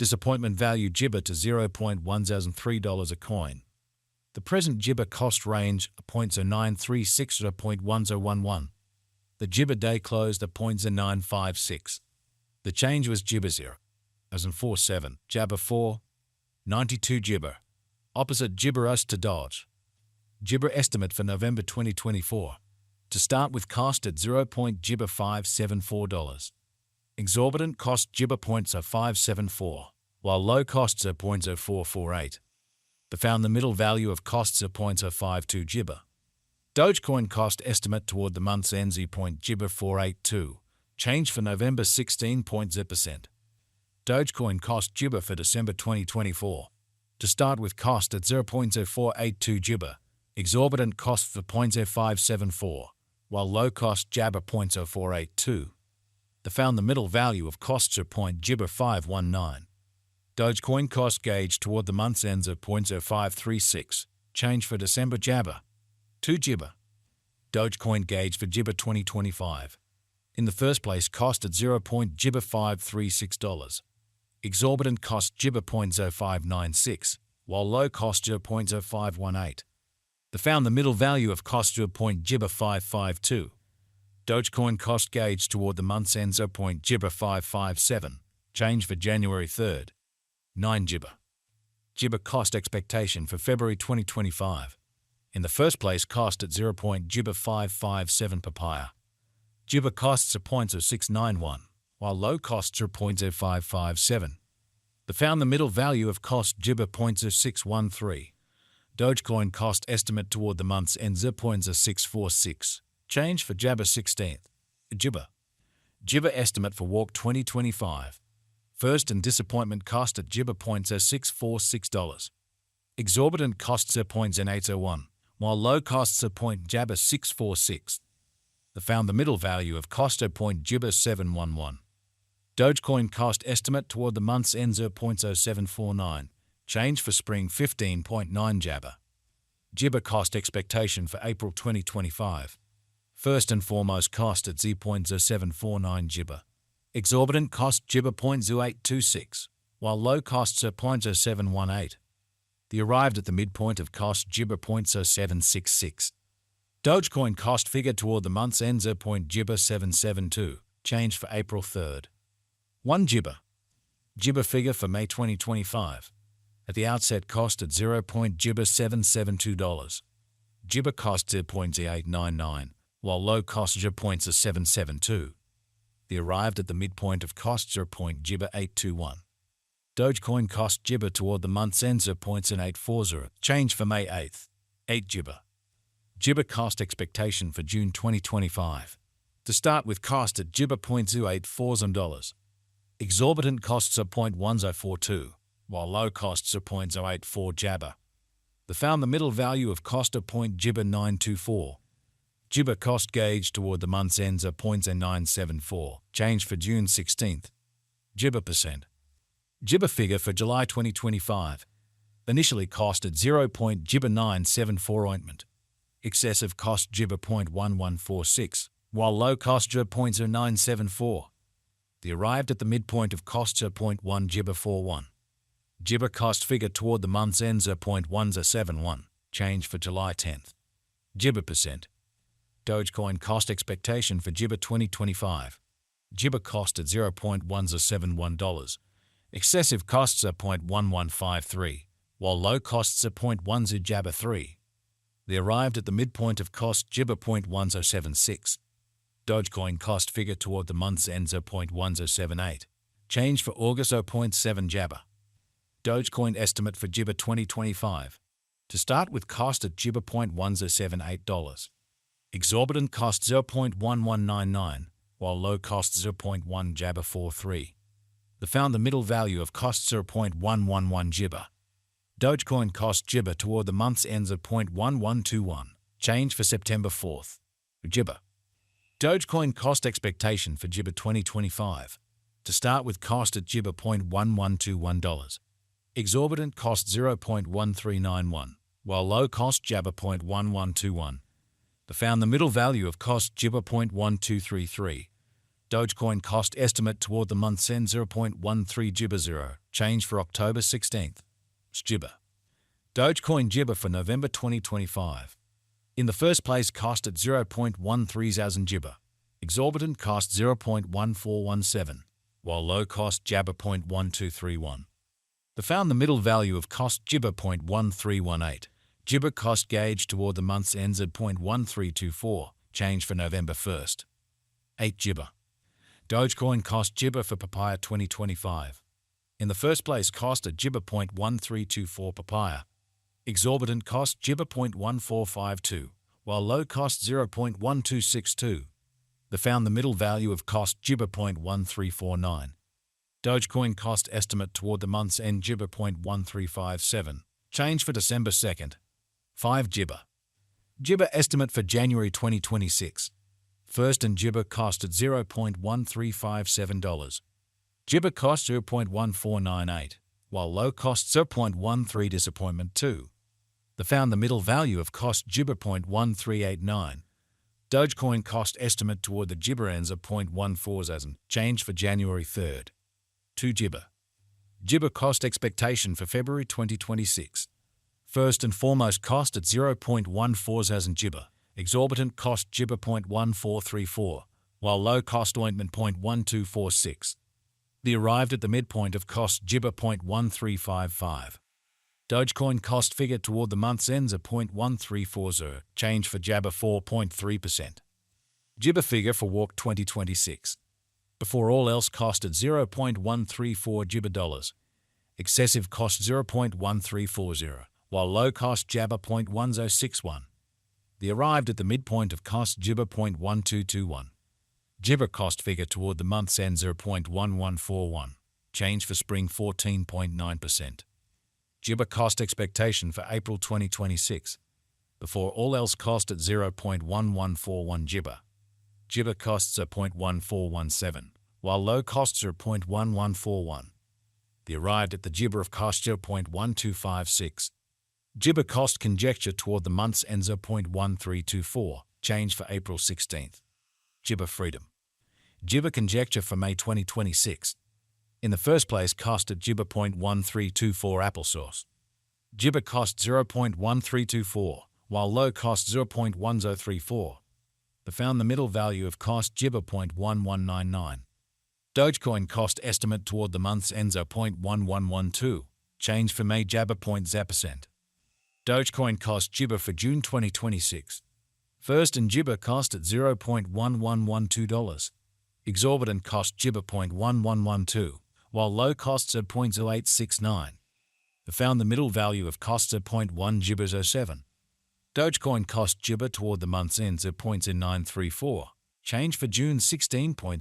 Disappointment value Jibber to $0.1003 a coin. The present Jibber cost range $0.0936 to $0.1011. The Jibber day closed at $0.0956. The change was Jibber 0.047, Jabber 4, 92 Jibber. Opposite Jibber US to Doge. Jibber estimate for November 2024. To start with, cost at $0.574. Exorbitant cost Jibber 0.0574, while low costs are 0.0448. The found the middle value of costs of 0.052 Jibber. Dogecoin cost estimate toward the month's end Jibber 482. Change for November 16%. Dogecoin cost Jibber for December 2024. To start with, cost at 0.0482 Jibber. Exorbitant cost for 0.0574, while low cost Jabber 0.0482. The found the middle value of costs are Jibber 519. Dogecoin cost gauge toward the month's ends of 0.0536. Change for December Jabber 2 Jibber. Dogecoin gauge for Jibber 2025. In the first place, cost at Jibber 536. Exorbitant cost Jibber 0.0596, while low cost Jibber 0.0518. The found the middle value of cost Jibber 552. Dogecoin cost gauge toward the month's ends of Jibber 557. Change for January 3rd. 9 Jibber. Jibber cost expectation for February 2025. In the first place, cost at Jibber 557 papaya. Jibber costs are 0.0691, while low costs are 0.0557. The found the middle value of cost Jibber 0.0613. Dogecoin cost estimate toward the month's end 0.646. Change for Jabber 16th. Jibber. Jibber estimate for Walk 2025. First and disappointment cost at Jibber $0.646. Exorbitant costs are 0.801, while low costs are Jabber 646. The found the middle value of cost at Jibber 711. Dogecoin cost estimate toward the month's end 0.0749. Change for spring 15.9 Jabber. Jibber cost expectation for April 2025. First and foremost cost at $0.0749 Jibber. Exorbitant cost Jibber 0.0826, while low costs are 0.0718. The arrived at the midpoint of cost Jibber 0.0766. Dogecoin cost figure toward the month's end Jibber 772. Change for April 3rd. 1 Jibber. Jibber figure for May 2025. At the outset, cost at Jibber $772. Jibber cost $0.0899, while low cost Jibber 0.772. The arrived at the midpoint of costs are Jibber 821. Dogecoin cost Jibber toward the month's end 0.840. Change for May 8th. 8 Jibber. Jibber cost expectation for June 2025. To start with, cost at Jibber $0.084. Exorbitant costs are 0.1042. While low costs are 0.084 Jabber. The found the middle value of cost of Jibber 924. Jibber cost gauge toward the month's ends are 0.0974. Change for June 16th. Jibber percent. Jibber figure for July 2025. Initially cost at Jibber 974 ointment. Excessive cost Jibber 0.1146, while low cost Jibber 0.0974. The arrived at the midpoint of costs are 0.1 Jibber 41. Jibber cost figure toward the month's ends are 0.1071. Change for July 10th. Jibber percent. Dogecoin cost expectation for Jibber 2025. Jibber cost at $0.1071. Excessive costs are 0.1153, while low costs are 0.10 Jabber 3. They arrived at the midpoint of cost Jibber 0.1076. Dogecoin cost figure toward the month's ends are 0.1078. Change for August 0.7 Jabber. Dogecoin estimate for Jibber 2025. To start with, cost at Jibber $0.1078. Exorbitant cost 0.1199, while low cost 0.1 Jabber 43. The found the middle value of cost 0.111 Jibber. Dogecoin cost Jibber toward the month's ends of 0.1121. Change for September 4th. Jibber. Dogecoin cost expectation for Jibber 2025. To start with, cost at Jibber $0.1121. Exorbitant cost 0.1391, while low cost Jabber 0.1121. The found the middle value of cost Jibber 0.1233. Dogecoin cost estimate toward the month's end 0.13 Gibber 0, change for October 16th. Gibber. Dogecoin Gibber for November 2025. In the first place, cost at 0.13 thousand Gibber. Exorbitant cost 0.1417, while low cost Jabber 0.1231. The found the middle value of cost Gibber 0.1318. Gibber cost gauge toward the month's ends at 0.1324, change for November 1st. 8 Gibber. Dogecoin cost Gibber for Papaya 2025. In the first place, cost at Gibber 0.1324 Papaya. Exorbitant cost Gibber 0.1452, while low cost 0.1262. The found the middle value of cost Gibber 0.1349. Dogecoin cost estimate toward the month's end Gibber 0.1357, change for December 2nd. 5 Gibber. Gibber estimate for January 2026. First and Gibber cost at $0.1357. Gibber cost 0.1498, while low cost 0.13 disappointment 2. The found the middle value of cost Gibber 0.1389. Dogecoin cost estimate toward the Gibber ends of 0.14,000, change for January 3rd. 2 Gibber. Gibber cost expectation for February 2026. First and foremost, cost at 0.14 thousand Gibber. Exorbitant cost Gibber 0.1434, while low cost ointment 0.1246. The arrived at the midpoint of cost Gibber 0.1355. Dogecoin cost figure toward the month's ends at 0.1340, change for Jabber 4.3%. Gibber figure for Walk 2026. Before all else, cost at 0.134 Gibber dollars. Excessive cost 0.1340, while low cost Jabber 0.1061. The arrived at the midpoint of cost Gibber 0.1221. Gibber cost figure toward the month's end 0.1141, change for spring 14.9%. Gibber cost expectation for April 2026. Before all else, cost at 0.1141 Gibber. Gibber costs are 0.1417, while low costs are 0.1141. The arrived at the Gibber of cost 0.1256. Gibber cost conjecture toward the month's ends 0.1324, change for April 16th. Gibber freedom. Gibber conjecture for May 2026. In the first place, cost at Gibber 0.1324 applesauce. Gibber cost 0.1324, while low cost 0.1034. The found the middle value of cost Gibber 0.1199. Dogecoin cost estimate toward the month's ends 0.1112, change for May Jabber 0.0%. Dogecoin cost Gibber for June 2026. First and Gibber cost at $0.1112. Exorbitant cost Gibber 0.1112, while low costs at 0.0869. The found the middle value of costs at 0.1 Gibber 07. Dogecoin cost Gibber toward the month's ends at 0.0934. Change for June 16.0.